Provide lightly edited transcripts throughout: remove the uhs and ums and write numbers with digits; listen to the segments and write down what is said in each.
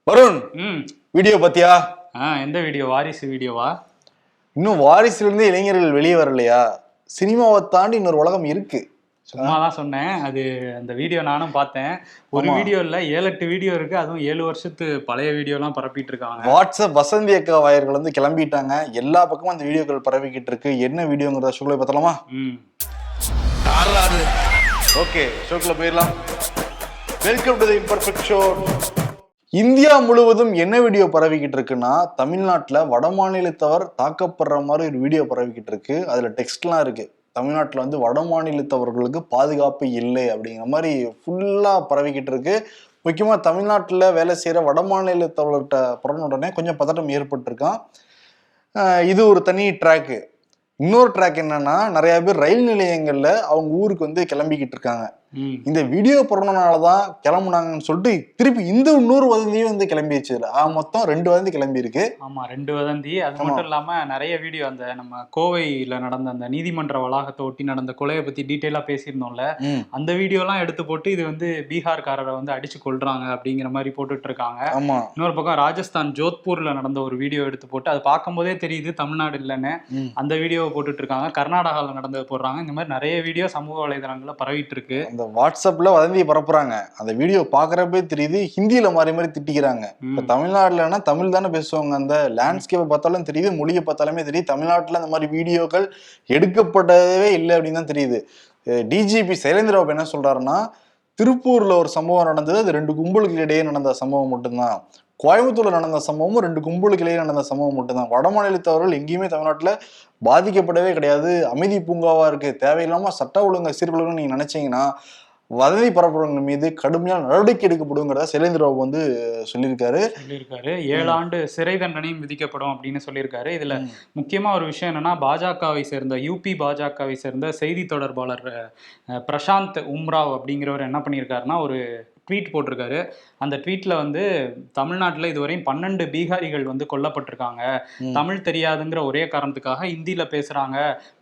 வருண், ம் வீடியோ பாத்தியா? எந்த வீடியோ? வாரிசு வீடியோவா? இன்னும் வாரிசுல இருந்து இளைஞர்கள் வெளியே வரலையா? சினிமாவை தாண்டி இன்னொரு உலகம் இருக்கு. சும்மா தான் சொன்னேன். அது அந்த வீடியோ நானும் பார்த்தேன். ஒரு ஆமா, வீடியோ இல்ல, 7-8 வீடியோ இருக்கு. அதுவும் 7 வருஷத்து பழைய வீடியோலாம் பரப்பிட்டு இருக்காங்க. வாட்ஸ்அப் வசந்தி அக்கா வாயர்கள் வந்து கிளம்பிட்டாங்க. எல்லா பக்கமும் அந்த வீடியோக்கள் பரவிக்கிட்டு இருக்கு. என்ன வீடியோங்கிறத ஷோக்குள்ள பார்த்தலாமா? ம் ஓகே, ஷோக்குள்ள போயிடலாம். Welcome to the imperfect show. India முழுவதும் என்ன வீடியோ பரவிக்கிட்டு இருக்குன்னா, தமிழ்நாட்டுல வட மாநிலத்தவர் தாக்கப்படுற மாதிரி ஒரு வீடியோ பரவிக்கிட்டு இருக்கு. அதுல டெக்ஸ்ட்லாம் இருக்கு. தமிழ்நாட்டுல வந்து வட மாநிலத்தவர்களுக்கு பாதுகாப்பு இல்லை அப்படிங்கிற மாதிரி ஃபுல்லா பரவிக்கிட்டு இருக்கு. முக்கியமா தமிழ்நாட்டுல வேலை செய்யற வட மாநிலத்தவர்கிட்ட பிறந்த உடனே கொஞ்சம் பதட்டம் ஏற்பட்டிருக்கான். இது ஒரு தனி ட்ராக்கு. இன்னொரு ட்ராக் என்னன்னா, நிறைய பேர் ரயில் நிலையங்கள்ல அவங்க ஊருக்கு வந்து கிளம்பிக்கிட்டு இருக்காங்க. இந்த வீடியோ போறதுனாலதான் கிளம்புனாங்கன்னு சொல்லிட்டு திருப்பி இந்த இன்னொரு வதந்தியும் வந்து கிளம்பிடுச்சு. மொத்தம் 2 வதந்தி கிளம்பி இருக்கு. ஆமா, 2 வதந்தி. அது மட்டும் இல்லாம நிறைய வீடியோ, அந்த நம்ம கோவையில நடந்த அந்த நீதிமன்ற வளாகத்தை ஒட்டி நடந்த கொலையை பத்தி டீட்டெயிலா பேசியிருந்தோம்ல, அந்த வீடியோலாம் எடுத்து போட்டு இது வந்து பீகார்காரரை வந்து அடிச்சு கொள்றாங்க அப்படிங்கிற மாதிரி போட்டுட்டு இருக்காங்க. இன்னொரு பக்கம் ராஜஸ்தான் ஜோத்பூர்ல நடந்த ஒரு வீடியோ எடுத்து போட்டு அது பார்க்கும் போதே தெரியுது தமிழ்நாடு இல்லைன்னு, அந்த வீடியோவை போட்டுட்டு இருக்காங்க. கர்நாடகாவில் நடந்தது போடுறாங்க. இந்த மாதிரி நிறைய வீடியோ சமூக வலைதளங்கள்ல பரவிட்டு இருக்கு. வாட்ஸ்அப்ல வதந்தியை பரப்புறாங்க. அந்த வீடியோ பாக்குறப்பே தெரியுது ஹிந்தியில மாறி மாறி திட்டிக்கிறாங்க. இப்ப தமிழ்நாடுலன்னா தமிழ் தானே பேசுவாங்க. அந்த லேண்ட்ஸ்கேப்பை பார்த்தாலும் தெரியுது, மொழியை பார்த்தாலுமே தெரியுது. தமிழ்நாட்டுல அந்த மாதிரி வீடியோக்கள் எடுக்கப்படவே இல்லை அப்படின்னு தான் தெரியுது. டிஜிபி சைலேந்திரபாபு என்ன சொல்றாருன்னா, திருப்பூர்ல ஒரு சம்பவம் நடந்தது, அது 2 கும்பலுக்கு இடையே நடந்த சம்பவம் மட்டும்தான். கோயம்புத்தூர்ல நடந்த சம்பவமும் 2 கும்பலுக்கு இடையே நடந்த சம்பவம் மட்டும்தான். வட மாநிலத்தவர்கள் எங்கேயுமே தமிழ்நாட்டுல பாதிக்கப்படவே கிடையாது. அமைதி பூங்காவா இருக்கு. தேவையில்லாம சட்ட ஒழுங்கு சீர்குலைன்னு நீங்க நினைச்சீங்கன்னா வதந்தி பரப்புறவங்க மீது கடுமையான நடவடிக்கை எடுக்கப்படுங்கிறத சைலேந்திரபாபு வந்து சொல்லியிருக்காரு. 7 ஆண்டு சிறை தண்டனையும் விதிக்கப்படும் அப்படின்னு சொல்லியிருக்காரு. இதுல முக்கியமா ஒரு விஷயம் என்னன்னா, பாஜகவை சேர்ந்த யூபி பாஜகவை சேர்ந்த செய்தி தொடர்பாளர் பிரசாந்த் உம்ராவ் அப்படிங்கிறவர் என்ன பண்ணியிருக்காருன்னா, ஒரு ட்வீட் போட்டிருக்காரு. அந்த ட்வீட்ல வந்து தமிழ்நாட்டில் இதுவரையும் 12 பீகாரிகள் வந்து கொல்லப்பட்டிருக்காங்க. தமிழ் தெரியாதுங்கிற ஒரே காரணத்துக்காக ஹிந்தியில பேசுறாங்க,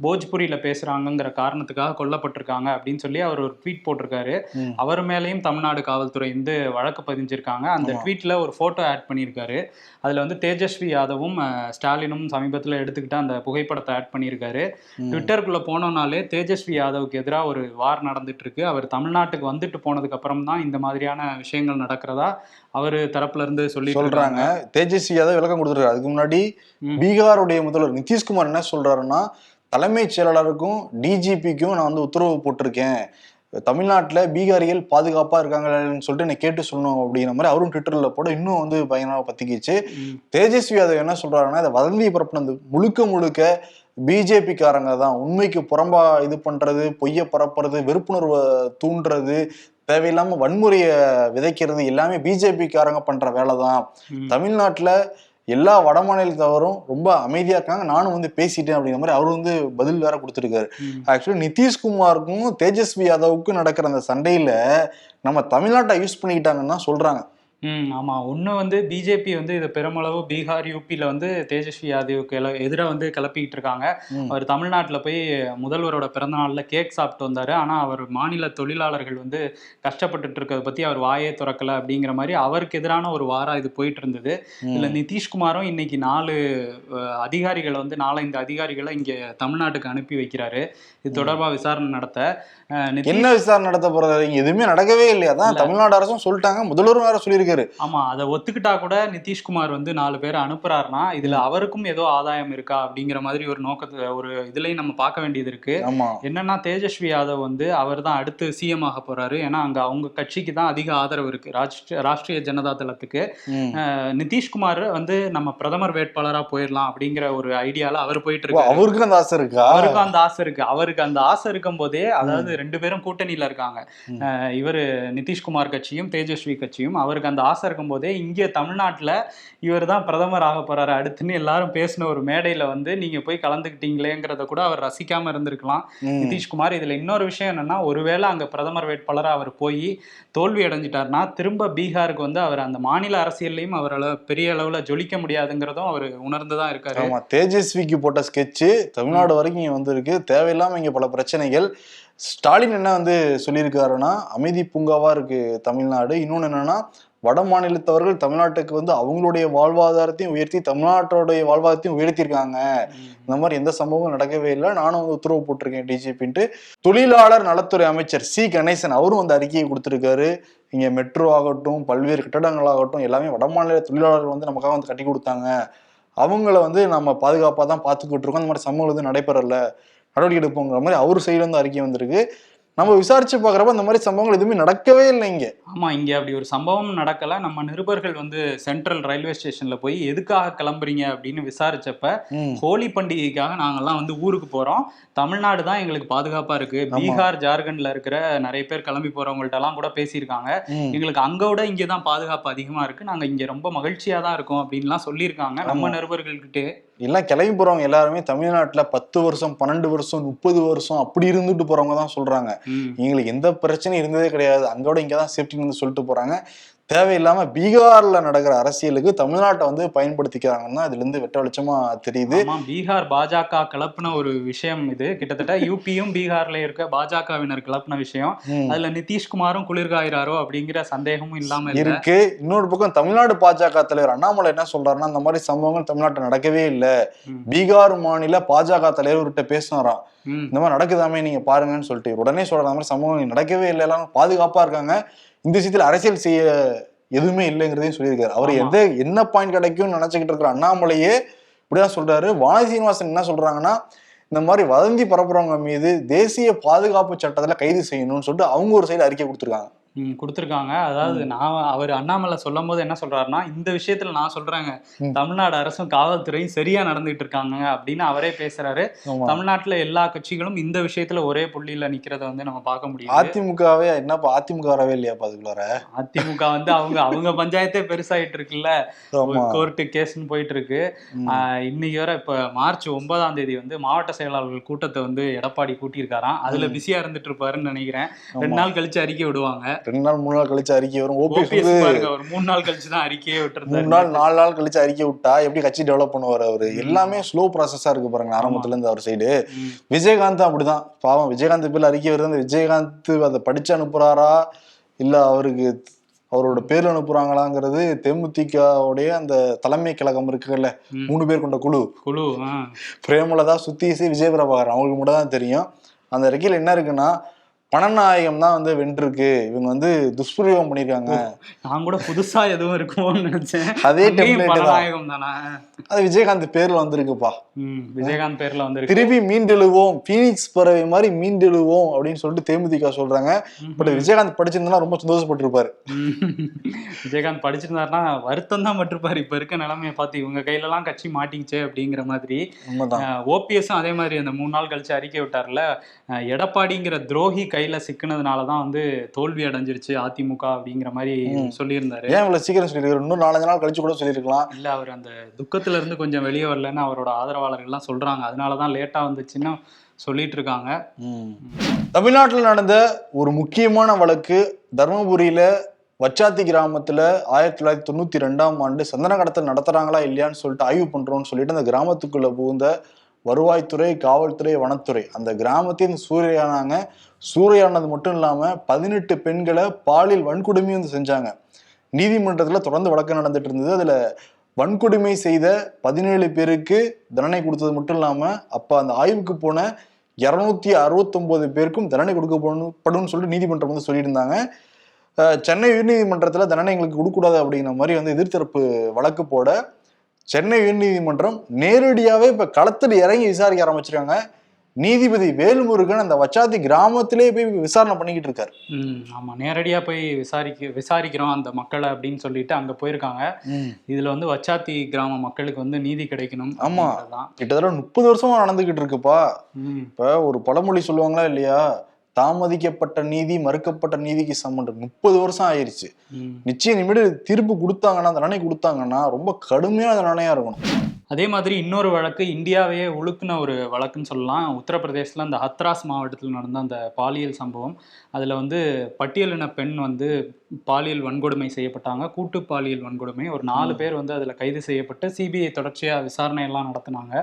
போஜ்புரியில பேசுறாங்கிற காரணத்துக்காக கொல்லப்பட்டிருக்காங்க அப்படின்னு சொல்லி அவர் ஒரு ட்வீட் போட்டிருக்காரு. அவர் மேலேயும் தமிழ்நாடு காவல்துறை வந்து வழக்கு பதிஞ்சிருக்காங்க. அந்த ட்வீட்ல ஒரு போட்டோ ஆட் பண்ணியிருக்காரு. அதுல வந்து தேஜஸ்வி யாதவும் ஸ்டாலினும் சமீபத்தில் எடுத்துக்கிட்ட அந்த புகைப்படத்தை ஆட் பண்ணியிருக்காரு. ட்விட்டருக்குள்ள போனோம்னாலே தேஜஸ்வி யாதவுக்கு எதிராக ஒரு வார் நடந்துட்டு இருக்கு. அவர் தமிழ்நாட்டுக்கு வந்துட்டு போனதுக்கு அப்புறம் தான் இந்த மாதிரியான விஷயங்கள் நடக்கிறதா அவரு தரப்புல இருந்து சொல்றாங்க. தேஜஸ்வி யாதவ் விளக்கம் கொடுத்துருக்காரு. அதுக்கு முன்னாடி பீகாருடைய முதல்வர் நிதிஷ்குமார் என்ன சொல்றாருன்னா, தலைமைச் செயலாளருக்கும் டிஜிபிக்கும் நான் வந்து உத்தரவு போட்டிருக்கேன், தமிழ்நாட்டுல பீகாரிகள் பாதுகாப்பா இருக்காங்கன்னு சொல்லிட்டு என்னை கேட்டு சொல்லணும் அப்படிங்கிற மாதிரி அவரும் ட்விட்டர்ல போட இன்னும் வந்து பயங்கரமா பத்திக்கிச்சு. தேஜஸ்வி யாதவ் என்ன சொல்றாருன்னா, இதை வதந்தியை பரப்புனது முழுக்க பிஜேபி காரங்க தான். உண்மைக்கு புறம்பா இது பண்றது, பொய்ய பரப்புறது, வெறுப்புணர்வை தூண்டுறது, தேவையில்லாம வன்முறையை விதைக்கிறது எல்லாமே பிஜேபி காரங்க பண்ற வேலை தான். தமிழ்நாட்டுல எல்லா வட மாநிலத்தவரும் ரொம்ப அமைதியா இருக்காங்க, நானும் வந்து பேசிட்டேன் அப்படிங்கிற மாதிரி அவரு வந்து பதில் வேற கொடுத்துருக்காரு. ஆக்சுவலி நிதிஷ்குமாருக்கும் தேஜஸ்வி யாதவுக்கும் நடக்கிற அந்த சண்டையில நம்ம தமிழ்நாட்டை யூஸ் பண்ணிக்கிட்டாங்கன்னு தான் சொல்றாங்க. ஆமா, ஒண்ணு வந்து பிஜேபி வந்து இதை பெருமளவு பீகார் யூபியில வந்து தேஜஸ்வி யாதவுக்கு எதிராக வந்து கிளப்பிக்கிட்டு இருக்காங்க. அவர் தமிழ்நாட்டுல போய் முதல்வரோட பிறந்த நாள்ல கேக் சாப்பிட்டு வந்தாரு. ஆனா அவர் மாநில தொழிலாளர்கள் வந்து கஷ்டப்பட்டுட்டு இருக்கிறத பத்தி அவர் வாயே திறக்கல அப்படிங்கிற மாதிரி அவருக்கு எதிரான ஒரு வாரம் இது போயிட்டு இருந்தது. இதுல நிதிஷ்குமாரும் இன்னைக்கு 4 அதிகாரிகளை வந்து 5 அதிகாரிகளை இங்க தமிழ்நாட்டுக்கு அனுப்பி வைக்கிறாரு. இது தொடர்பா விசாரணை நடத்த. என்ன விசாரணை நடத்த போறது? எதுவுமே நடக்கவே இல்லையா? தான் தமிழ்நாடு அரசும் சொல்லிட்டாங்க, முதல்வரும் வேற சொல்லியிருக்காரு. ஆமா, அதை ஒத்துக்கிட்டா கூட நிதிஷ்குமார் வந்து 4 பேரை அனுப்புறாருன்னா இதுல அவருக்கும் ஏதோ ஆதாயம் இருக்கா அப்படிங்கிற மாதிரி ஒரு நோக்கத்தை ஒரு இதுலயும் நம்ம பார்க்க வேண்டியது இருக்கு. என்னன்னா, தேஜஸ்வி யாதவ் வந்து அவர் தான் அடுத்து சிஎம் ஆக போறாரு. ஏன்னா அங்க அவங்க கட்சிக்கு தான் அதிக ஆதரவு இருக்கு, ராஷ்டிரிய ஜனதா தளத்துக்கு. நிதிஷ்குமார் வந்து நம்ம பிரதமர் வேட்பாளரா போயிடலாம் அப்படிங்கிற ஒரு ஐடியால அவர் போயிட்டு இருக்கு. அவருக்கு அந்த ஆசை இருக்கா? அவருக்கு அந்த ஆசை இருக்கு. அவருக்கு அந்த ஆசை இருக்கும் போதே, அதாவது 2 பேரும் கூட்டணியில இருக்காங்க, இவரு நிதிஷ்குமார் கட்சியும் தேஜஸ்வி கட்சியும். அவருக்கு அந்த ஆசை இருக்கும் போதே இங்க தமிழ்நாட்டுல இவர் தான் பிரதமர் ஆக போறாரு அடுத்துன்னு எல்லாரும் பேசின ஒரு மேடையில வந்து நீங்க போய் கலந்துக்கிட்டீங்களேங்கிறத கூட அவர் ரசிக்காம இருந்திருக்கலாம் நிதிஷ்குமார். இதுல இன்னொரு விஷயம் என்னன்னா, ஒருவேளை அங்க பிரதமர் வேட்பாளராக அவர் போய் தோல்வி அடைஞ்சிட்டாருன்னா திரும்ப பீகாருக்கு வந்து அவர் அந்த மாநில அரசியல்லையும் அவரால் பெரிய அளவுல ஜொலிக்க முடியாதுங்கிறதும் அவர் உணர்ந்துதான் இருக்காரு. ஆமா, தேஜஸ்விக்கு போட்ட ஸ்கெட்சு தமிழ்நாடு வரைக்கும் இங்க வந்திருக்கு. தேவையில்லாம இங்க பல பிரச்சனைகள். ஸ்டாலின் என்ன வந்து சொல்லியிருக்காருன்னா, அமைதி பூங்காவா இருக்கு தமிழ்நாடு. இன்னொன்னு என்னன்னா, வட மாநிலத்தவர்கள் தமிழ்நாட்டுக்கு வந்து அவங்களுடைய வாழ்வாதாரத்தையும் உயர்த்தி தமிழ்நாட்டோடைய வாழ்வாதாரத்தையும் உயர்த்தியிருக்காங்க. இந்த மாதிரி எந்த சம்பவமும் நடக்கவே இல்லை, நானும் வந்து உத்தரவு போட்டிருக்கேன் டிஜிபின்ட்டு தொழிலாளர் நலத்துறை அமைச்சர் சி கணேசன் அவரும் வந்து அறிக்கையை கொடுத்திருக்காரு. இங்க மெட்ரோ ஆகட்டும், பல்வேறு கட்டடங்கள் ஆகட்டும், எல்லாமே வட மாநில தொழிலாளர்கள் வந்து நமக்காக வந்து கட்டி கொடுத்தாங்க. அவங்கள வந்து நம்ம பாதுகாப்பாக தான் பார்த்துக்கிட்டு இருக்கோம். அந்த மாதிரி சம்பவங்கள் வந்து நடைபெறல, நடவடிக்கை எடுப்போங்கிற மாதிரி அவர் சைடுல இருந்து அறிக்கை வந்திருக்கு. நம்ம விசாரிச்சு பாக்குறப்ப அந்த மாதிரி சம்பவங்கள் எதுவுமே நடக்கவே இல்லை இங்க. ஆமா, இங்க அப்படி ஒரு சம்பவம் நடக்கல. நம்ம நிருபர்கள் வந்து சென்ட்ரல் ரயில்வே ஸ்டேஷன்ல போய் எதுக்காக கிளம்புறீங்க அப்படின்னு விசாரிச்சப்ப, ஹோலி பண்டிகைக்காக நாங்கெல்லாம் வந்து ஊருக்கு போறோம், தமிழ்நாடு தான் எங்களுக்கு பாதுகாப்பா இருக்கு, பீகார் ஜார்க்கண்ட்ல இருக்கிற நிறைய பேர் கிளம்பி போறவங்கள்ட்ட எல்லாம் கூட பேசியிருக்காங்க, எங்களுக்கு அங்க விட இங்கதான் பாதுகாப்பு அதிகமா இருக்கு, நாங்க இங்க ரொம்ப மகிழ்ச்சியா தான் இருக்கோம் அப்படின்லாம் சொல்லியிருக்காங்க நம்ம நிருபர்கள்கிட்டே. எல்லாம் கிளம்பி போறவங்க எல்லாருமே தமிழ்நாட்டுல 10 வருஷம் 12 வருஷம் 30 வருஷம் அப்படி இருந்துட்டு போறவங்க தான் சொல்றாங்க. எங்களுக்கு எந்த பிரச்சனையும் இருந்ததே கிடையாது, அங்கோட இங்கதான் சேஃப்டின்னு சொல்லிட்டு போறாங்க. தேவையில்லாம பீகார்ல நடக்கிற அரசியலுக்கு தமிழ்நாட்டை வந்து பயன்படுத்திக்கிறாங்கன்னா இதுல இருந்து வெட்ட வெளிச்சமா தெரியுது. பீகார் பாஜக கிளப்பின ஒரு விஷயம் இது. கிட்டத்தட்ட யூபியும் பீகார்ல இருக்க பாஜகவினர் கிளப்பின விஷயம். அதுல நிதிஷ்குமாரும் குளிர்காயிறாரோ அப்படிங்கிற சந்தேகமும் இல்லாம இருக்கு. இன்னொரு பக்கம் தமிழ்நாடு பாஜக தலைவர் அண்ணாமலை என்ன சொல்றாருன்னா, இந்த மாதிரி சம்பவங்கள் தமிழ்நாட்டில் நடக்கவே இல்லை, பீகார் மாநில பாஜக தலைவர்கிட்ட பேசினாராம், இந்த மாதிரி நடக்குதாமே நீங்க பாருங்கன்னு சொல்லிட்டு உடனே சொல்ற மாதிரி சம்பவம் நடக்கவே இல்லை, எல்லாம் பாதுகாப்பா இருக்காங்க, இந்த விஷயத்துல அரசியல் செய்ய எதுவுமே இல்லைங்கிறதையும் சொல்லியிருக்காரு. அவர் என்ன பாயிண்ட் கிடைக்கும்னு நினைச்சுக்கிட்டு இருக்கிற அண்ணாமலையே இப்படிதான் சொல்றாரு. வானதி சீனிவாசன் என்ன சொல்றாங்கன்னா, இந்த மாதிரி வதந்தி பரப்புறவங்க மீது தேசிய பாதுகாப்பு சட்டத்துல கைது செய்யணும்னு சொல்லிட்டு அவங்க ஒரு சைடு அறிக்கை கொடுத்துருக்காங்க. அதாவது அவர் அண்ணாமலை சொல்லும் போது என்ன சொல்றாருன்னா, இந்த விஷயத்துல நான் சொல்றேங்க, தமிழ்நாடு அரசும் காவல்துறையும் சரியா நடந்துட்டு இருக்காங்க அப்படின்னு அவரே பேசுறாரு. தமிழ்நாட்டுல எல்லா கட்சிகளும் இந்த விஷயத்துல ஒரே புள்ளியில நிக்கிறத வந்து நம்ம பார்க்க முடியும். அதிமுகவே என்னப்பா அதிமுக வரவே இல்லையா? அதுக்குள்ளார அதிமுக வந்து அவங்க பஞ்சாயத்தே பெருசாயிட்டு இருக்குல்ல, கோர்ட்டு கேஸ்ன்னு போயிட்டு இருக்கு. இன்னைக்கு வர இப்ப மார்ச் 9ஆம் தேதி வந்து மாவட்ட செயலாளர்கள் கூட்டத்தை வந்து எடப்பாடி கூட்டியிருக்காராம். அதுல பிஸியா இருந்துட்டு இருப்பாருன்னு நினைக்கிறேன். 2 நாள் கழிச்சு அறிக்கை விடுவாங்க. 2 நாள் 3 நாள் கழிச்சு அறிக்கை வரும். ஓபிஎஸ் ஒரு 3 நாள் கழிச்சு தான் அறிக்கையே விட்டுருந்தாரு. 3 நாள் 4 நாள் கழிச்சு அறிக்கை விட்டா எப்படி கட்சி டெவலப் பண்ணுவார் அவரு? எல்லாமே ஸ்லோ ப்ராசஸா இருக்கு பாருங்க ஆரம்பத்துல இருந்து அவர் சைடு. விஜயகாந்த் அப்படிதான் பாவம். விஜயகாந்த் பேர்ல அறிக்கை வருது, அந்த விஜயகாந்த் அதை படிச்சு அனுப்புறாரா இல்ல அவருக்கு அவரோட பேர்ல அனுப்புறாங்களாங்கிறது தேமுதிகவுடைய அந்த தலைமை கழகம் இருக்குல்ல, 3 பேர் கொண்ட குழு பிரேமலதா, சுத்தீஸ், விஜயபிரபாகர், அவங்களுக்கு மட்டும் தான் தெரியும். அந்த அறிக்கையில என்ன இருக்குன்னா, பணநாயகம் தான் வந்து வென்றிருக்கு, இவங்க வந்து துஷ்பிரயோகம் பண்ணிருக்காங்க. நான் கூட புதுசா எதுவும் இருக்குமோன்னு நினைச்சேன். அதே பணநாயகம் தானே, அது விஜயகாந்த் பேர்ல வந்திருக்குப்பா. விஜயகாந்த் பேர்ல வந்து திருப்பி மீண்டெழுவோம், பீனிக்ஸ் பறவை மாதிரி மீண்டெழுவோம் அப்படின்னு சொல்லிட்டு தேமுதிக சொல்றாங்க. பட் விஜயகாந்த் படிச்சிருந்தா ரொம்ப சந்தோஷப்பட்டிருப்பாரு. விஜயகாந்த் படிச்சிருந்தாருன்னா வருத்தம் தான் பட்டிருப்பாரு. இப்ப இருக்க நிலைமையை பார்த்து இவங்க கையில எல்லாம் கட்சி மாட்டிக்கிச்சே அப்படிங்கிற மாதிரி. ஓபிஎஸும் அதே மாதிரி அந்த 3 நாள் கழிச்சு அறிக்கை விட்டார்ல, எடப்பாடிங்கிற துரோகி கையில சிக்கினதுனாலதான் வந்து தோல்வி அடைஞ்சிருச்சு அதிமுக அப்படிங்கிற மாதிரி சொல்லியிருந்தாரு. ஏன் இவ்வளவு சீக்கிரம் சொல்லியிருக்காரு? இன்னும் 4 நாள் கழிச்சு கூட சொல்லியிருக்கலாம். இல்ல, அவர் அந்த துக்கத்துல இருந்து கொஞ்சம் வெளியே வரலன்னு அவரோட ஆதரவாளர்கள் எல்லாம் சொல்றாங்க. அதனாலதான் லேட்டா வந்துச்சுன்னு சொல்லிட்டு இருக்காங்க. தமிழ்நாட்டில் நடந்த ஒரு முக்கியமான வழக்கு, தர்மபுரியில வச்சாத்தி கிராமத்துல 1992ஆம் ஆண்டு சந்தன கடத்தல் நடத்துறாங்களா இல்லையான்னு சொல்லிட்டு ஆய்வு பண்றோம்னு சொல்லிட்டு அந்த கிராமத்துக்குள்ள புகுந்த வருவாய்த்துறை, காவல்துறை, வனத்துறை அந்த கிராமத்தையும் சூறையானாங்க. சூறையானது மட்டும் இல்லாம 18 பெண்களை பாலியல் வன்கொடுமையும் வந்து செஞ்சாங்க. நீதிமன்றத்துல தொடர்ந்து வழக்கு நடந்துட்டு இருந்தது. அதுல வன்கொடுமை செய்த 17 பேருக்கு தண்டனை கொடுத்தது மட்டும் இல்லாம அப்ப அந்த ஆய்வுக்கு போன 269 பேருக்கும் தண்டனை கொடுக்கப்படும் சொல்லிட்டு நீதிமன்றம் வந்து சொல்லியிருந்தாங்க. சென்னை உயர்நீதிமன்றத்துல தண்டனை எங்களுக்கு கொடுக்கூடாது அப்படிங்கிற மாதிரி வந்து எதிர்த்தரப்பு வழக்கு போட சென்னை உயர்நீதிமன்றம் நேரடியாவே இப்ப களத்தில் இறங்கி விசாரிக்க ஆரம்பிச்சிருக்காங்க. நீதிபதி வேல்முருகன் அந்த வச்சாத்தி கிராமத்திலே போய் விசாரணை பண்ணிக்கிட்டு இருக்காரு. ஆமா, நேரடியா போய் விசாரிக்கிறோம் அந்த மக்களை அப்படின்னு சொல்லிட்டு அங்க போயிருக்காங்க. இதுல வந்து வச்சாத்தி கிராம மக்களுக்கு வந்து நீதி கிடைக்கணும். ஆமா, கிட்டத்தட்ட 30 வருஷமா நடந்துகிட்டு இருக்குப்பா. இப்ப ஒரு பழமொழி சொல்லுவாங்களா இல்லையா, தாமதிக்கப்பட்ட நீதி மறுக்கப்பட்ட நீதிக்கு சமம். 30 வருஷம் ஆயிருச்சு. நிச்சயம் இனிமேல் தீர்ப்பு கொடுத்தாங்கன்னா, தண்டனை கொடுத்தாங்கன்னா ரொம்ப கடுமையான தண்டனையா இருக்கணும். அதே மாதிரி இன்னொரு வழக்கு இந்தியாவையே உழுக்குன ஒரு வழக்குன்னு சொல்லலாம். உத்தரப்பிரதேசத்துல அந்த ஹத்ராஸ் மாவட்டத்தில் நடந்த அந்த பாலியல் சம்பவம். அதுல வந்து பட்டியலின பெண் வந்து பாலியல் வன்கொடுமை செய்யப்பட்டாங்க. கூட்டு பாலியல் வன்கொடுமை. ஒரு 4 பேர் வந்து அதுல கைது செய்யப்பட்டு சிபிஐ தொடர்ச்சியா விசாரணை எல்லாம் நடத்தினாங்க.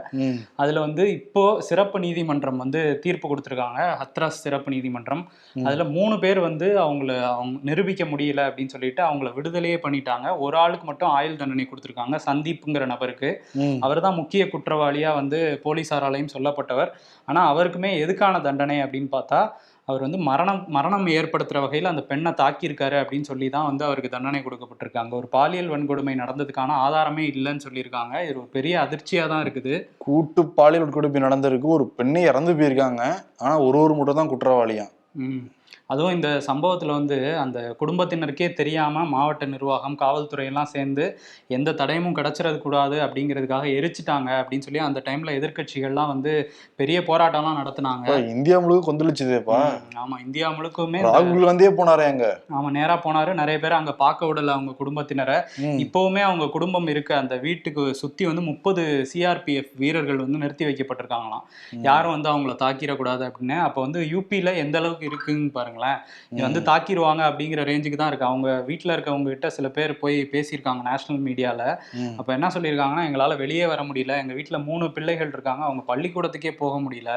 அதுல வந்து இப்போ சிறப்பு நீதிமன்றம் வந்து தீர்ப்பு கொடுத்திருக்காங்க. ஹத்ராஸ் சிறப்பு நீதிமன்றம். அதுல 3 பேர் வந்து அவங்க நிரூபிக்க முடியல அப்படின்னு சொல்லிட்டு அவங்கள விடுதலையே பண்ணிட்டாங்க. ஒரு ஆளுக்கு மட்டும் ஆயுள் தண்டனை கொடுத்திருக்காங்க, சந்தீப்ங்கிற நபருக்கு. அவர் தான் முக்கிய குற்றவாளியா வந்து போலீசாராலையும் சொல்லப்பட்டவர். ஆனா அவருக்குமே எதுக்கான தண்டனை அப்படின்னு பார்த்தா, அவர் வந்து மரணம் ஏற்படுத்துற வகையில் அந்த பெண்ணை தாக்கியிருக்காரு அப்படின்னு சொல்லி தான் வந்து அவருக்கு தண்டனை கொடுக்கப்பட்டிருக்காங்க. ஒரு பாலியல் வன்கொடுமை நடந்ததுக்கான ஆதாரமே இல்லைன்னு சொல்லியிருக்காங்க. இது ஒரு பெரிய அதிர்ச்சியா தான் இருக்குது. கூட்டு பாலியல் வன்கொடுமை நடந்திருக்கு, ஒரு பெண்ணை இறந்து போயிருக்காங்க, ஆனா ஒரு மட்டும் தான் குற்றவாளியா. அதுவும் இந்த சம்பவத்தில் வந்து அந்த குடும்பத்தினருக்கே தெரியாமல் மாவட்ட நிர்வாகம், காவல்துறையெல்லாம் சேர்ந்து எந்த தடயமும் கிடச்சிடக்கூடாது கூடாது அப்படிங்கிறதுக்காக எரிச்சிட்டாங்க அப்படின்னு சொல்லி அந்த டைமில் எதிர்கட்சிகள்லாம் வந்து பெரிய போராட்டம்லாம் நடத்தினாங்க. இந்தியா முழுக்க கொந்தளிச்சுதேப்பா. ஆமாம், இந்தியா முழுக்குமே ராகுல் காந்தியே போனாரு அங்க. ஆமாம், நேராக போனாரு. நிறைய பேர் அங்கே பார்க்க விடலை அவங்க குடும்பத்தினரை. இப்போவுமே அவங்க குடும்பம் இருக்க அந்த வீட்டுக்கு சுற்றி வந்து 30 சிஆர்பிஎஃப் வீரர்கள் வந்து நிறுத்தி வைக்கப்பட்டிருக்காங்களாம். யாரும் வந்து அவங்கள தாக்கிடக்கூடாது அப்படின்னு. அப்போ வந்து யூபியில் எந்த அளவுக்கு இருக்குன்னு பாருங்க. வந்து தாக்கிடுவாங்க அப்படிங்கிற ரேஞ்சுக்கு தான் இருக்கு. அவங்க வீட்டில் இருக்கவங்க கிட்ட சில பேர் போய் பேசியிருக்காங்க நேஷனல் மீடியால. அப்ப என்ன சொல்லியிருக்காங்கன்னா, எங்களால வெளியே வர முடியல, எங்க வீட்டுல 3 பிள்ளைகள் இருக்காங்க, அவங்க பள்ளிக்கூடத்துக்கே போக முடியல.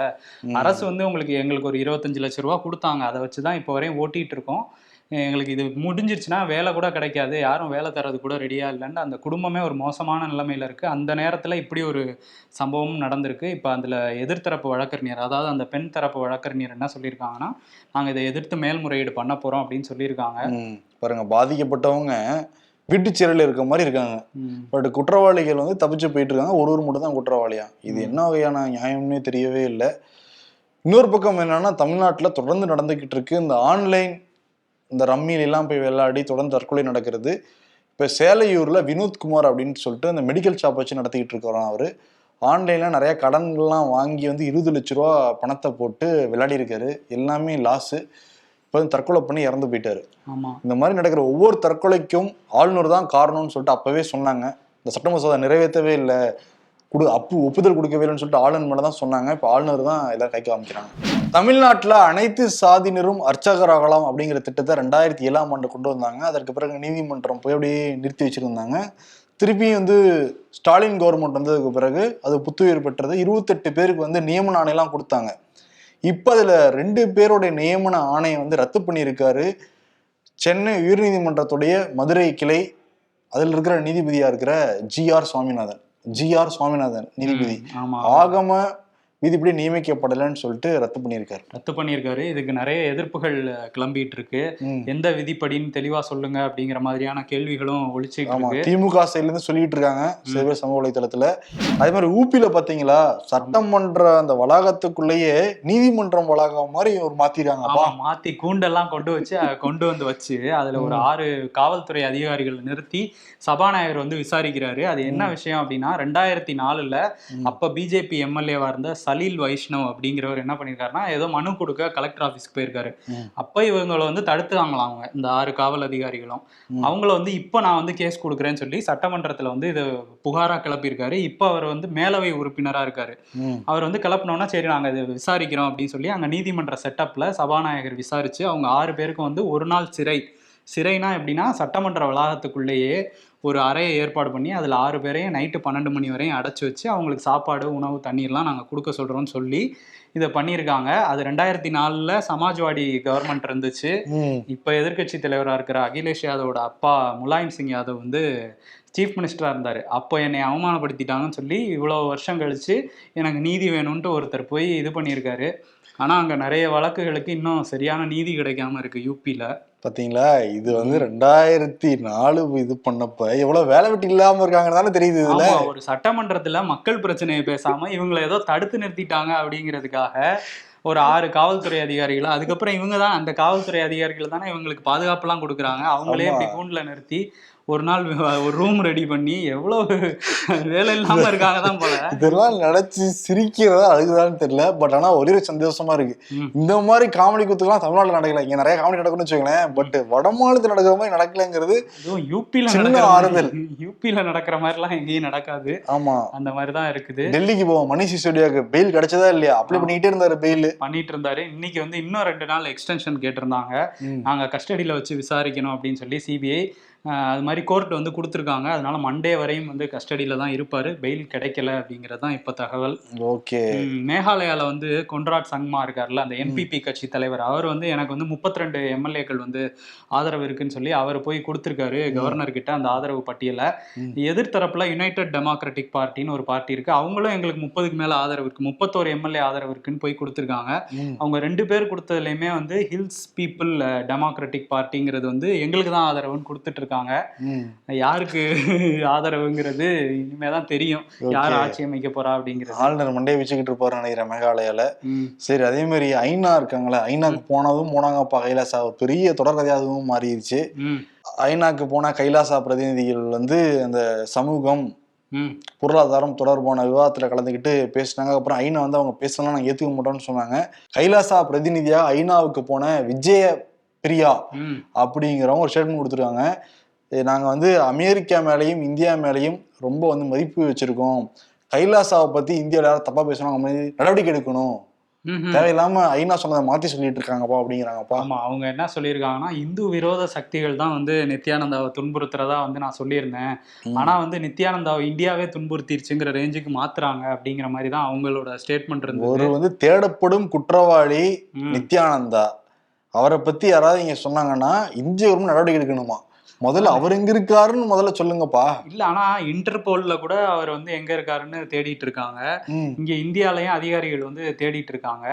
அரசு வந்து எங்களுக்கு ஒரு 25 லட்சம் ரூபா கொடுத்தாங்க, அதை வச்சுதான் இப்போ வரையும் ஓட்டிட்டு இருக்கோம். எங்களுக்கு இது முடிஞ்சிருச்சுன்னா வேலை கூட கிடைக்காது, யாரும் வேலை தர்றது கூட ரெடியா இல்லைன்னு அந்த குடும்பமே ஒரு மோசமான நிலைமையில இருக்கு. அந்த நேரத்துல இப்படி ஒரு சம்பவமும் நடந்திருக்கு. இப்ப அதுல எதிர்த்தரப்பு வழக்கறிஞர், அதாவது அந்த பெண் தரப்பு வழக்கறிஞர் என்ன சொல்லியிருக்காங்கன்னா, நாங்க இதை எதிர்த்து மேல்முறையீடு பண்ண போறோம் அப்படின்னு சொல்லியிருக்காங்க. பாருங்க, பாதிக்கப்பட்டவங்க வீட்டு சிறையில் இருக்க மாதிரி இருக்காங்க. பட் குற்றவாளிகள் வந்து தப்பிச்சு போயிட்டு இருக்காங்க, ஒரு மட்டும் தான் குற்றவாளியா. இது என்ன வகையான நியாயம்னே தெரியவே இல்லை. இன்னொரு பக்கம் என்னன்னா, தமிழ்நாட்டில் தொடர்ந்து நடந்துகிட்டு இருக்கு இந்த ஆன்லைன், இந்த ரம்மியிலாம் போய் விளையாடி தொடர்ந்து தற்கொலை நடக்கிறது. இப்போ சேலையூர்ல வினோத்குமார் அப்படின்னு சொல்லிட்டு அந்த மெடிக்கல் ஷாப் வச்சு நடத்திக்கிட்டு இருக்கிறோம். அவரு ஆன்லைன்ல நிறைய கடன்கள்லாம் வாங்கி வந்து 20 லட்ச ரூபா பணத்தை போட்டு விளையாடி இருக்காரு. எல்லாமே லாஸு. இப்போ தற்கொலை பண்ணி இறந்து போயிட்டாரு. இந்த மாதிரி நடக்கிற ஒவ்வொரு தற்கொலைக்கும் ஆளுநர் தான் காரணம்னு சொல்லிட்டு அப்பவே சொன்னாங்க. இந்த சட்ட மசோதா நிறைவேற்றவே இல்லை, ஒப்புதல் கொடுக்கவே இல்லைன்னு சொல்லிட்டு ஆளுநர் மேல தான் சொன்னாங்க. இப்போ ஆளுநர் தான் எல்லாரும் கை காமிக்கிறாங்க. தமிழ்நாட்டில் அனைத்து சாதியினரும் அர்ச்சகராகலாம் அப்படிங்கிற திட்டத்தை 2007ஆம் ஆண்டு கொண்டு வந்தாங்க. அதற்கு பிறகு நீதிமன்றம் போய் அப்படியே நிறுத்தி வச்சிருந்தாங்க. திருப்பியும் வந்து ஸ்டாலின் கவர்மெண்ட் வந்ததுக்கு பிறகு அது புத்துயிர் பெற்றது. 28 பேருக்கு வந்து நியமன ஆணையெல்லாம் கொடுத்தாங்க. இப்போ அதில் 2 பேருடைய நியமன ஆணையை வந்து ரத்து பண்ணியிருக்காரு சென்னை உயர்நீதிமன்றத்துடைய மதுரை கிளை. அதில் இருக்கிற நீதிபதியா இருக்கிற ஜிஆர் சுவாமிநாதன் நீதிபதி. ஆகம விதிப்படி நியமிக்கப்படலைன்னு சொல்லிட்டு ரத்து பண்ணியிருக்காரு. இதுக்கு நிறைய எதிர்ப்புகள் கிளம்பிட்டு இருக்கு. எந்த விதிப்படின்னு தெளிவா சொல்லுங்க அப்படிங்கிற மாதிரியான கேள்விகளும் ஒழிச்சுட்டு இருக்கு. திமுக சைட்ல இருந்து சொல்லிட்டு இருக்காங்க சில பேர் சமூக வலைதளத்துல. அதே மாதிரி ஊப்பில பாத்தீங்களா, சட்டமன்ற அந்த வளாகத்துக்குள்ளேயே நீதிமன்றம் வளாகம் மாதிரி ஒரு மாத்திருக்காங்க. மாத்தி கூண்டெல்லாம் கொண்டு வந்து வச்சு அதுல ஒரு 6 காவல்துறை அதிகாரிகள் நிறுத்தி சபாநாயகர் வந்து விசாரிக்கிறாரு. அது என்ன விஷயம் அப்படின்னா, 2004ல் அப்ப பிஜேபி எம்எல்ஏவா இருந்த சலீல் வைஷ்ணவ் அப்படிங்கிறவர் என்ன பண்ணிருக்காருன்னா, ஏதோ மனு கொடுக்க கலெக்டர் ஆபீஸ்க்கு போயிருக்காரு. அப்ப இவங்களை வந்து தடுத்துவாங்களாம் அவங்க, இந்த 6 காவல் அதிகாரிகளும். அவங்கள வந்து இப்ப நான் வந்து கேஸ் கொடுக்குறேன்னு சொல்லி சட்டமன்றத்துல வந்து இது புகாரா கிளப்பியிருக்காரு. இப்ப அவர் வந்து மேலவை உறுப்பினரா இருக்காரு. அவர் வந்து கிளப்பினோம்னா சரி நாங்க இதை விசாரிக்கிறோம் அப்படின்னு சொல்லி அங்க நீதிமன்ற செட்டப்ல சபாநாயகர் விசாரிச்சு அவங்க 6 பேருக்கும் வந்து ஒரு நாள் சிறைனா எப்படின்னா, சட்டமன்ற வளாகத்துக்குள்ளேயே ஒரு அறையை ஏற்பாடு பண்ணி அதில் 6 பேரையும் நைட்டு 12 மணி வரையும் அடைச்சி வச்சு அவங்களுக்கு சாப்பாடு, உணவு, தண்ணீர்லாம் நாங்கள் கொடுக்க சொல்கிறோம்னு சொல்லி இதை பண்ணியிருக்காங்க. அது 2004ல் சமாஜ்வாடி கவர்மெண்ட் இருந்துச்சு. இப்போ எதிர்கட்சி தலைவராக இருக்கிற அகிலேஷ் யாதவோட அப்பா முலாயம் சிங் யாதவ் வந்து சீஃப் மினிஸ்டராக இருந்தார். அப்போ என்னை அவமானப்படுத்திட்டாங்கன்னு சொல்லி இவ்வளோ வருஷம் கழித்து எனக்கு நீதி வேணும்ன்ட்டு ஒருத்தர் போய் இது பண்ணியிருக்காரு. ஆனால் அங்கே நிறைய வழக்குகளுக்கு இன்னும் சரியான நீதி கிடைக்காம இருக்கு யூபியில். பாத்தீங்களா, இது வந்து 2004 இது பண்ணப்ப எவ்வளவு வேலை வெட்டி இல்லாம இருக்காங்கன்னு தெரியுது. ஒரு சட்டமன்றத்துல மக்கள் பிரச்சனையை பேசாம இவங்களை ஏதோ தடுத்து நிறுத்திட்டாங்க அப்படிங்கிறதுக்காக ஒரு 6 காவல்துறை அதிகாரிகள், அதுக்கப்புறம் இவங்க தான் அந்த காவல்துறை அதிகாரிகள் தானே இவங்களுக்கு பாதுகாப்புலாம் கொடுக்குறாங்க. அவங்களே இப்படி கூண்டில் நிறுத்தி ஒரு நாள் ஒரு ரூம் ரெடி பண்ணி எவ்வளவு வேலை இல்லாம இருக்காங்க தான் போல. இதெல்லாம் நினைச்சு சிரிக்கிறதா அழுகுதான்னு தெரியல. பட் ஆனா ஒரே ஒரு சந்தோஷமா இருக்கு, இந்த மாதிரி காமெடி குத்துக்கெல்லாம் தமிழ்நாட்டுல நடக்கல. இங்க நிறைய காமெடி நடக்கும்னு வச்சுக்கோங்களேன், பட் வட மாநிலத்தில் நடக்கிற மாதிரி நடக்கலங்கிறது யூபில ஆறுதல். யூபில நடக்கிற மாதிரி எல்லாம் எங்கேயும் நடக்காது. ஆமா, அந்த மாதிரிதான் இருக்குது. டெல்லிக்கு போவோம், மணிஷ் சிசோடியாக்கு பெயில் கிடைச்சதா இல்லையா, அப்ளை பண்ணிட்டே இருந்தாரு, பெயில் பண்ணிட்டு இருந்தாரு. இன்னைக்கு வந்து இன்னும் 2 நாள் எக்ஸ்டென்ஷன் கேட்டிருந்தாங்க, நாங்க கஸ்டடியில வச்சு விசாரிக்கணும் அப்படின்னு சொல்லி சிபிஐ. அது மாதிரி கோர்ட் வந்து கொடுத்துருக்காங்க. அதனால மண்டே வரையும் வந்து கஸ்டடியில தான் இருப்பாரு, பெயில் கிடைக்கல அப்படிங்கிறது தான் இப்ப தகவல். ஓகே. மேகாலயால வந்து கொன்ராட் சங்மா இருக்காருல்ல, அந்த என்பிபி கட்சி தலைவர், அவர் வந்து எனக்கு வந்து 32 எம்எல்ஏக்கள் வந்து ஆதரவு இருக்குன்னு சொல்லி அவர் போய் கொடுத்துருக்காரு கவர்னர் கிட்ட அந்த ஆதரவு பட்டியலை. எதிர்த்தரப்புல யுனைடெட் டெமோக்ராட்டிக் பார்ட்டின்னு ஒரு பார்ட்டி இருக்கு, அவங்களும் எங்களுக்கு 30க்கு மேல ஆதரவு இருக்கு, 31 எம்எல்ஏ ஆதரவு இருக்குன்னு போய் கொடுத்துருக்காங்க. அவங்க 2 பேர் கொடுத்ததுலயுமே வந்து ஹில்ஸ் பீப்புள் டெமோக்ராட்டிக் பார்ட்டிங்கிறது வந்து எங்களுக்கு தான் ஆதரவுன்னு கொடுத்துட்டு இருக்காங்க. யாருக்கு ஆதரவுங்கிறது இனிமேதான் தெரியும், யார் ஆட்சி அமைக்க போறா அப்படிங்கிறது. ஆளுநர் மண்டையை வச்சுக்கிட்டு இருப்பாரு நினைக்கிறேன் மேகாலயால. சரி, அதே மாதிரி ஐநா இருக்காங்களே, ஐநாக்கு போனாப்பா கைலாசா, பெரிய தொடர்கதையா அதுவும் மாறிடுச்சு. ஐநாக்கு போன கைலாசா பிரதிநிதிகள் வந்து அந்த சமூகம் பொருளாதாரம் தொடர்பான விவாதத்துல கலந்துக்கிட்டு பேசினாங்க. அப்புறம் ஐநா வந்து அவங்க பேசலாம் நாங்க ஏத்துக்க மாட்டோம்னு சொன்னாங்க. கைலாசா பிரதிநிதியா ஐநாவுக்கு போன விஜய பிரியா அப்படிங்கிறவங்க ஒரு ஸ்டேட்மெண்ட் கொடுத்துருக்காங்க. நாங்க வந்து அமெரிக்கா மேலையும் இந்தியா மேலையும் ரொம்ப வந்து மதிப்பு வச்சிருக்கோம், கைலாசாவை பத்தி இந்தியாவில் யாரும் தப்பா பேசணும், நடவடிக்கை எடுக்கணும், தேவையில்லாம ஐநா சொன்னதை மாத்தி சொல்லிட்டு இருக்காங்கப்பா அப்படிங்கிறாங்கப்பா. ஆமா, அவங்க என்ன சொல்லியிருக்காங்கன்னா, இந்து விரோத சக்திகள் தான் வந்து நித்யானந்தாவை துன்புறுத்துறதா வந்து நான் சொல்லியிருந்தேன், ஆனா வந்து நித்யானந்தாவை இந்தியாவே துன்புறுத்திருச்சுங்கிற ரேஞ்சுக்கு மாத்துறாங்க அப்படிங்கிற மாதிரி தான் அவங்களோட ஸ்டேட்மெண்ட் இருந்தது. ஒரு வந்து தேடப்படும் குற்றவாளி நித்யானந்தா, அவரை பத்தி யாராவது இங்க சொன்னாங்கன்னா இந்திய நடவடிக்கை எடுக்கணுமா, முதல்ல அவர் எங்க இருக்காருன்னு முதல்ல சொல்லுங்கப்பா. இல்ல, ஆனா இன்டர்போல்ல கூட அவர் வந்து எங்க இருக்காருன்னு தேடிட்டு இருக்காங்க. இங்க இந்தியாலயும் அதிகாரிகள் வந்து தேடிட்டு இருக்காங்க.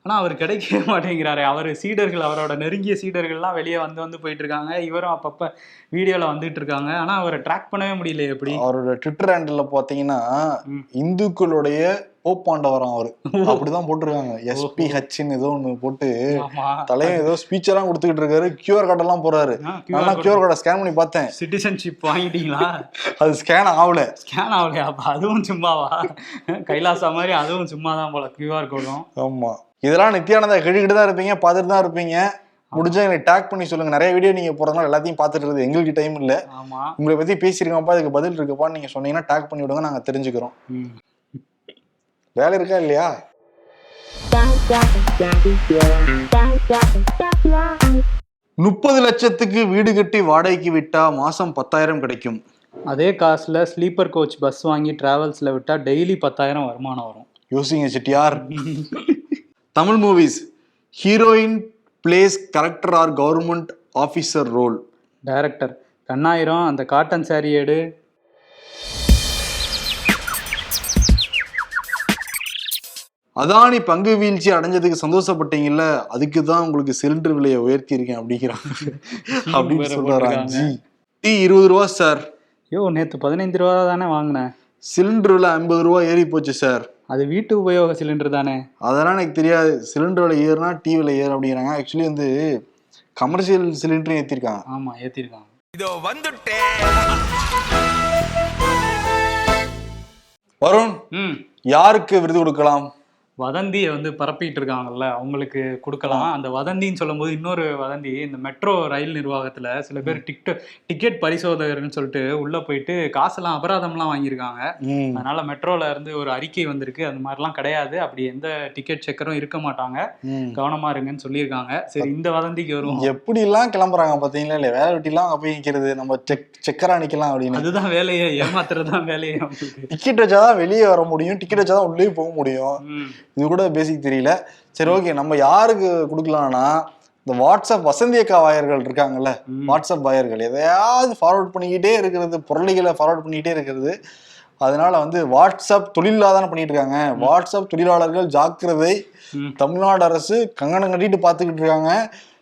ஆனா அவர் கிடைக்கவே மாட்டேங்கிறாரு. அவர் சீடர்கள், அவரோட நெருங்கிய சீடர்கள்லாம் வெளியே வந்து போயிட்டு இருக்காங்க, இவரும் அப்பப்ப வீடியோல வந்துட்டு இருக்காங்க. ஆனா அவரை ட்ராக் பண்ணவே முடியல. எப்படி அவரோட ட்விட்டர் ஹேண்டில் பாத்தீங்கன்னா இந்துக்களுடைய போப்பாண்டவரம் அவரு அப்படிதான் போட்டிருக்காங்க. SPHன்னு ஏதோ ஒண்ணு போட்டு தலையும் ஏதோ ஸ்பீச் எல்லாம் கொடுத்துக்கிட்டு இருக்காரு. QR கார்டு எல்லாம் போறாரு. நான் QR கார்டை ஸ்கேன் பண்ணி பார்த்தேன். சிட்டிசன்ஷிப் வாங்கிட்டீங்களா? அது ஸ்கேன் ஆகலையா? அப்ப அதுவும் சும்மாவா? கைலாசா மாதிரி அதுவும் சும்மாதான் போல QR கோடும். ஆமா, இதெல்லாம் நித்யானந்தா கேட்டுக்கிட்டு தான் இருப்பீங்க, பார்த்துட்டு தான் இருப்பீங்க. முடிஞ்சா எனக்கு டேக் பண்ணி சொல்லுங்க. நிறைய வீடியோ நீங்க போறதுனால எல்லாத்தையும் பார்த்துட்டு இருக்குது, எங்களுக்கு டைம் இல்ல. உங்களை பத்தி பேசிருக்கப்பா, அதுக்கு பதில் இருக்குப்பான்னு நீங்க சொன்னீங்கன்னா டேக் பண்ணி விடுங்க, நாங்க தெரிஞ்சுக்கிறோம். வேலை இருக்கா இல்லையா? 30 லட்சத்துக்கு வீடு கட்டி வாடகைக்கு விட்டா மாசம் 10,000 கிடைக்கும். அதே காசுல ஸ்லீப்பர் கோச் பஸ் வாங்கி டிராவல்ஸ்ல விட்டா டெய்லி 10,000 வருமானம் வரும். யோசிங்க Chettiar. Tamil movies, heroine plays character or government officer role. Director Kannayiram, அந்த காட்டன் சாரி எடு. அதானி பங்கு வீழ்ச்சி அடைஞ்சதுக்கு சந்தோஷப்பட்டீங்கல்ல, அதுக்கு தான் உங்களுக்கு சிலிண்டர் விலையை உயர்த்தி இருக்கேன் அப்படிங்கிறாங்க அப்படின்னு சொல்றாங்க. ஜி டீ 20 ரூபா சார். நேத்து 15 ரூபா தானே வாங்கினேன். சிலிண்டர் விலை 50 ரூபா ஏறி போச்சு சார். அது வீட்டு உபயோக சிலிண்டர் தானே. அதெல்லாம் எனக்கு தெரியாது. சிலிண்டர் விலை ஏறுனா டீ விலை ஏறும் அப்படிங்கிறாங்க. ஆக்சுவலி வந்து கமர்ஷியல் சிலிண்டரும் ஏத்திருக்காங்க. ஆமா, ஏத்திருக்காங்க. இதோ வந்துட்டேன். வருண், யாருக்கு விருது கொடுக்கலாம்? வதந்தியை வந்து பரப்பிட்டு இருக்காங்கல்ல, அவங்களுக்கு கொடுக்கலாம். அந்த வதந்தின்னு சொல்லும் போது இன்னொரு வதந்தி, இந்த மெட்ரோ ரயில் நிர்வாகத்துல சில பேர் டிக்கெட் பரிசோதகர்னு சொல்லிட்டு உள்ள போயிட்டு காசெல்லாம் அபராதம்லாம் வாங்கியிருக்காங்க. அதனால மெட்ரோல இருந்து ஒரு அறிக்கை வந்திருக்கு, அந்த மாதிரிலாம் கிடையாது, அப்படி எந்த டிக்கெட் செக்கரும் இருக்க மாட்டாங்க, கவனமா இருங்கன்னு சொல்லியிருக்காங்க. சரி, இந்த வதந்திக்கு வரும். எப்படி எல்லாம் கிளம்புறாங்க பாத்தீங்களா இல்லையா? வேலை வெட்டிலாம் போய் நிக்கிறது, நம்ம செக்கரா நிக்கலாம் அப்படின்னு. அதுதான் வேலையே, ஏமாத்துறதுதான் வேலையே. டிக்கெட் வச்சாதான் வெளியே வர முடியும், டிக்கெட் வச்சாதான் உள்ளே போக முடியும். இது கூட பேசிக் தெரியல. சரி, ஓகே, நம்ம யாருக்கு கொடுக்கலாம்னா, இந்த வாட்ஸ்அப் வசந்தி அக்கா வாயர்கள் இருக்காங்கல்ல, வாட்ஸ்அப் வாயர்கள் எதையாவது ஃபார்வர்ட் பண்ணிக்கிட்டே இருக்கிறது, பொருளைகளை ஃபார்வர்ட் பண்ணிக்கிட்டே இருக்கிறது. அதனால வந்து வாட்ஸ்அப் தொழிலாதான பண்ணிட்டு இருக்காங்க. வாட்ஸ்அப் தொழிலாளர்கள் ஜாக்கிரதை, தமிழ்நாடு அரசு கங்கணம் கட்டிட்டு பார்த்துக்கிட்டு இருக்காங்க.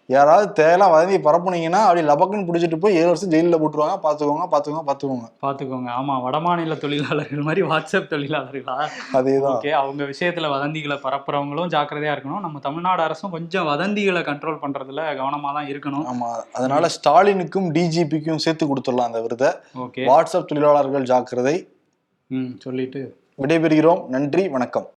யாராவது தேவையெல்லாம் வதந்தி பரப்புனீங்கன்னா அப்படி லபக்குன்னு பிடிச்சிட்டு போய் 7 வருஷம் ஜெயிலில் போட்டுருவாங்க. பாத்துக்கோங்க. ஆமா, வடமாநில தொழிலாளர்கள் மாதிரி வாட்ஸ்அப் தொழிலாளர்களா? அதேதான். ஓகே, அவங்க விஷயத்துல வதந்திகளை பரப்புறவங்களும் ஜாக்கிரதையா இருக்கணும். நம்ம தமிழ்நாடு அரசும் கொஞ்சம் வதந்திகளை கண்ட்ரோல் பண்றதுல கவனமா தான் இருக்கணும். ஆமா, அதனால ஸ்டாலினுக்கும் டிஜிபிக்கும் சேர்த்து கொடுத்துடலாம் அந்த விருதை. ஓகே, வாட்ஸ்அப் தொழிலாளர்கள் ஜாக்கிரதை சொல்லிட்டு விடைபெறுகிறோம். நன்றி, வணக்கம்.